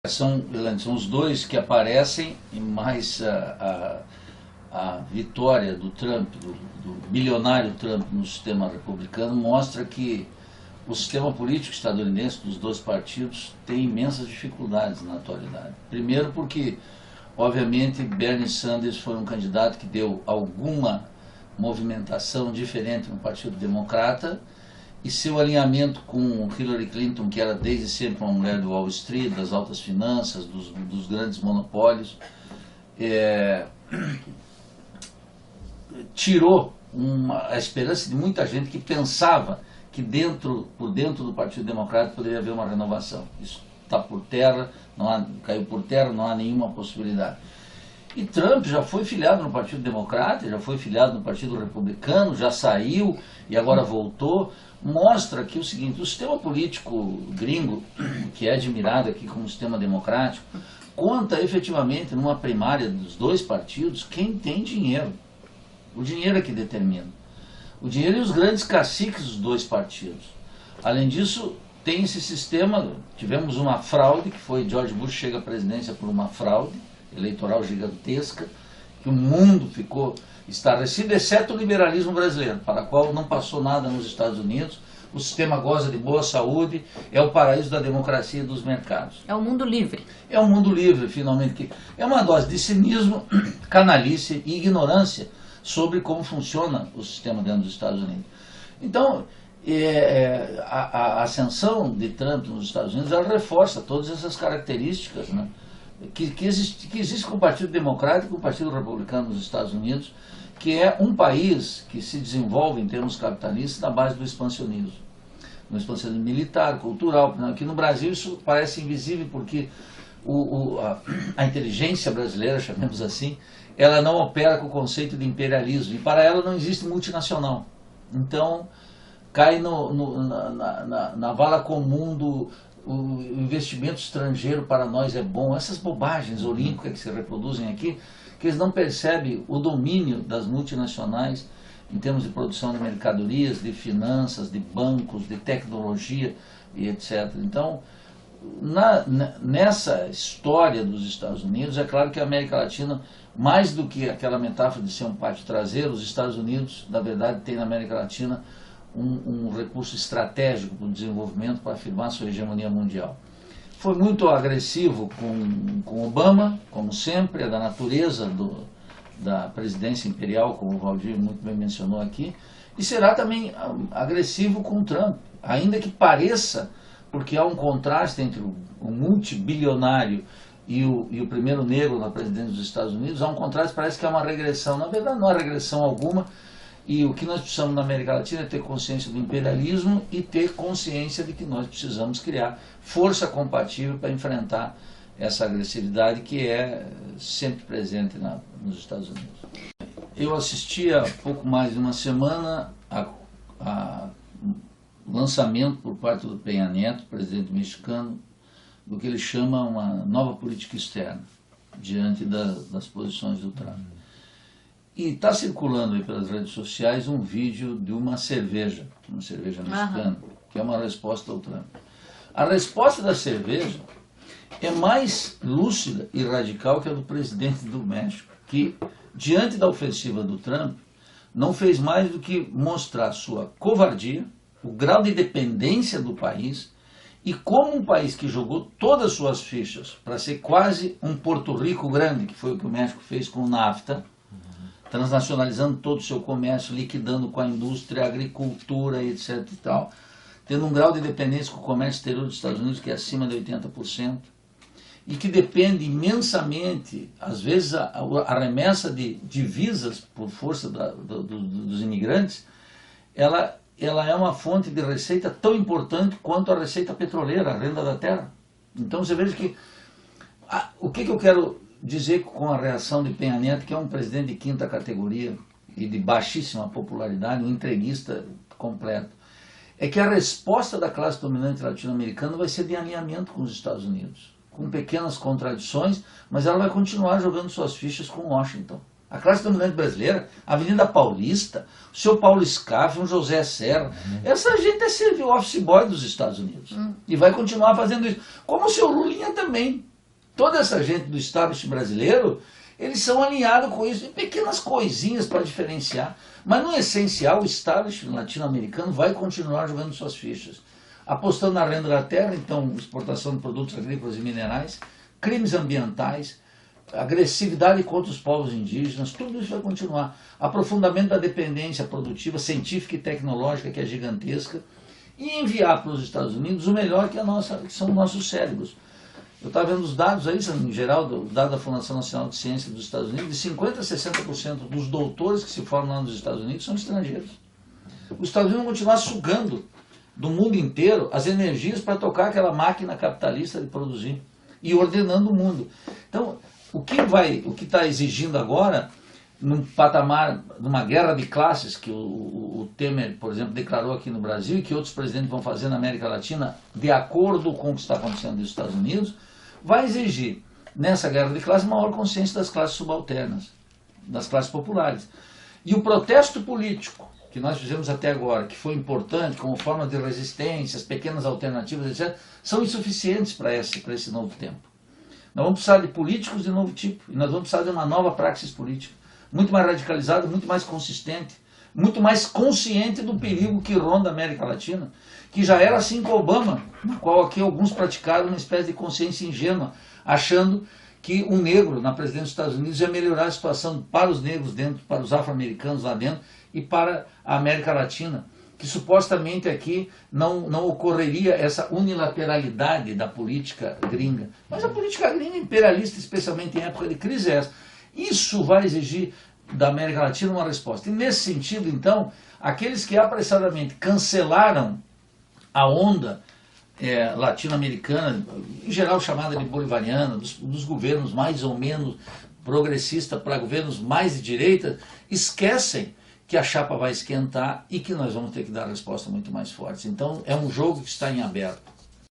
São os dois que aparecem, e mais a vitória do Trump, do bilionário Trump no sistema republicano, mostra que o sistema político estadunidense dos dois partidos tem imensas dificuldades na atualidade. Primeiro porque, obviamente, Bernie Sanders foi um candidato que deu alguma movimentação diferente no Partido Democrata, e seu alinhamento com Hillary Clinton, que era desde sempre uma mulher do Wall Street, das altas finanças, dos grandes monopólios, tirou a esperança de muita gente que pensava que por dentro do Partido Democrata poderia haver uma renovação. Isso está por terra, caiu por terra, não há nenhuma possibilidade. E Trump já foi filiado no Partido Democrata, já foi filiado no Partido Republicano, já saiu e agora voltou. Mostra que o seguinte: o sistema político gringo, que é admirado aqui como sistema democrático, conta efetivamente numa primária dos dois partidos quem tem dinheiro. O dinheiro é que determina. O dinheiro e os grandes caciques dos dois partidos. Além disso, tem esse sistema. Tivemos uma fraude, que foi George Bush chega à presidência por uma fraude eleitoral gigantesca, que o mundo ficou estarrecido, exceto o liberalismo brasileiro, para o qual não passou nada nos Estados Unidos. O sistema goza de boa saúde, é o paraíso da democracia e dos mercados. É o mundo livre. É um mundo livre, finalmente. Que é uma dose de cinismo, canalice e ignorância sobre como funciona o sistema dentro dos Estados Unidos. Então, a ascensão de Trump nos Estados Unidos, ela reforça todas essas características, né, que existe com o Partido Democrático e com o Partido Republicano nos Estados Unidos, que é um país que se desenvolve em termos capitalistas na base do expansionismo. No expansionismo militar, cultural. Aqui no Brasil isso parece invisível porque a inteligência brasileira, chamemos assim, ela não opera com o conceito de imperialismo, e para ela não existe multinacional. Então, cai na vala comum do o investimento estrangeiro para nós é bom. Essas bobagens olímpicas que se reproduzem aqui, que eles não percebem o domínio das multinacionais em termos de produção de mercadorias, de finanças, de bancos, de tecnologia e etc. Então, nessa história dos Estados Unidos, é claro que a América Latina, mais do que aquela metáfora de ser um pátio traseiro, os Estados Unidos, na verdade, tem na América Latina um recurso estratégico para o desenvolvimento, para afirmar sua hegemonia mundial. Foi muito agressivo com Obama, como sempre, é da natureza da presidência imperial, como o Valdir muito bem mencionou aqui, e será também agressivo com Trump, ainda que pareça, porque há um contraste entre o multibilionário e o primeiro negro na presidência dos Estados Unidos, há um contraste, parece que há uma regressão. Na verdade, não há regressão alguma, e o que nós precisamos na América Latina é ter consciência do imperialismo e ter consciência de que nós precisamos criar força compatível para enfrentar essa agressividade que é sempre presente nos Estados Unidos. Eu assisti há pouco mais de uma semana a lançamento por parte do Peña Nieto, presidente mexicano, do que ele chama uma nova política externa, diante das posições do Trump. E está circulando aí pelas redes sociais um vídeo de uma cerveja mexicana, que é uma resposta ao Trump. A resposta da cerveja é mais lúcida e radical que a do presidente do México, que, diante da ofensiva do Trump, não fez mais do que mostrar sua covardia, o grau de dependência do país, e como um país que jogou todas as suas fichas para ser quase um Porto Rico grande, que foi o que o México fez com o NAFTA, transnacionalizando todo o seu comércio, liquidando com a indústria, a agricultura, etc. e tal, tendo um grau de dependência com o comércio exterior dos Estados Unidos que é acima de 80%, e que depende imensamente, às vezes a remessa de divisas por força dos imigrantes, ela é uma fonte de receita tão importante quanto a receita petroleira, a renda da terra. Então você veja que o que eu quero dizer com a reação de Peña Nieto, que é um presidente de quinta categoria e de baixíssima popularidade, um entreguista completo, é que a resposta da classe dominante latino-americana vai ser de alinhamento com os Estados Unidos, com pequenas contradições, mas ela vai continuar jogando suas fichas com Washington. A classe dominante brasileira, a Avenida Paulista, o seu Paulo Scaff, o José Serra, essa gente é servil office boy dos Estados Unidos. E vai continuar fazendo isso. Como o seu Lulinha também. toda essa gente do establishment brasileiro, eles são alinhados com isso, em pequenas coisinhas para diferenciar. Mas no essencial, o establishment latino-americano vai continuar jogando suas fichas. Apostando na renda da terra, então exportação de produtos agrícolas e minerais, crimes ambientais, agressividade contra os povos indígenas, tudo isso vai continuar. Aprofundamento da dependência produtiva, científica e tecnológica, que é gigantesca, e enviar para os Estados Unidos o melhor que são os nossos cérebros. Eu estava vendo os dados aí, em geral, os dados da Fundação Nacional de Ciência dos Estados Unidos, de 50% a 60% dos doutores que se formam lá nos Estados Unidos são estrangeiros. Os Estados Unidos vão continuar sugando do mundo inteiro as energias para tocar aquela máquina capitalista de produzir e ordenando o mundo. Então, o que está exigindo agora, num patamar, numa guerra de classes que o Temer, por exemplo, declarou aqui no Brasil e que outros presidentes vão fazer na América Latina, de acordo com o que está acontecendo nos Estados Unidos, vai exigir, nessa guerra de classes, maior consciência das classes subalternas, das classes populares. E o protesto político que nós fizemos até agora, que foi importante como forma de resistência, as pequenas alternativas, etc., são insuficientes para esse novo tempo. Nós vamos precisar de políticos de novo tipo, e nós vamos precisar de uma nova praxis política, muito mais radicalizada, muito mais consistente, muito mais consciente do perigo que ronda a América Latina, que já era assim com Obama, na qual aqui alguns praticaram uma espécie de consciência ingênua, achando que um negro na presidência dos Estados Unidos ia melhorar a situação para os negros dentro, para os afro-americanos lá dentro e para a América Latina, que supostamente aqui não ocorreria essa unilateralidade da política gringa. Mas a política gringa imperialista, especialmente em época de crise, é essa. Isso vai exigir da América Latina uma resposta. E nesse sentido, então, aqueles que apressadamente cancelaram a onda latino-americana, em geral chamada de bolivariana, dos governos mais ou menos progressistas para governos mais de direita, esquecem que a chapa vai esquentar e que nós vamos ter que dar respostas muito mais fortes. Então, é um jogo que está em aberto.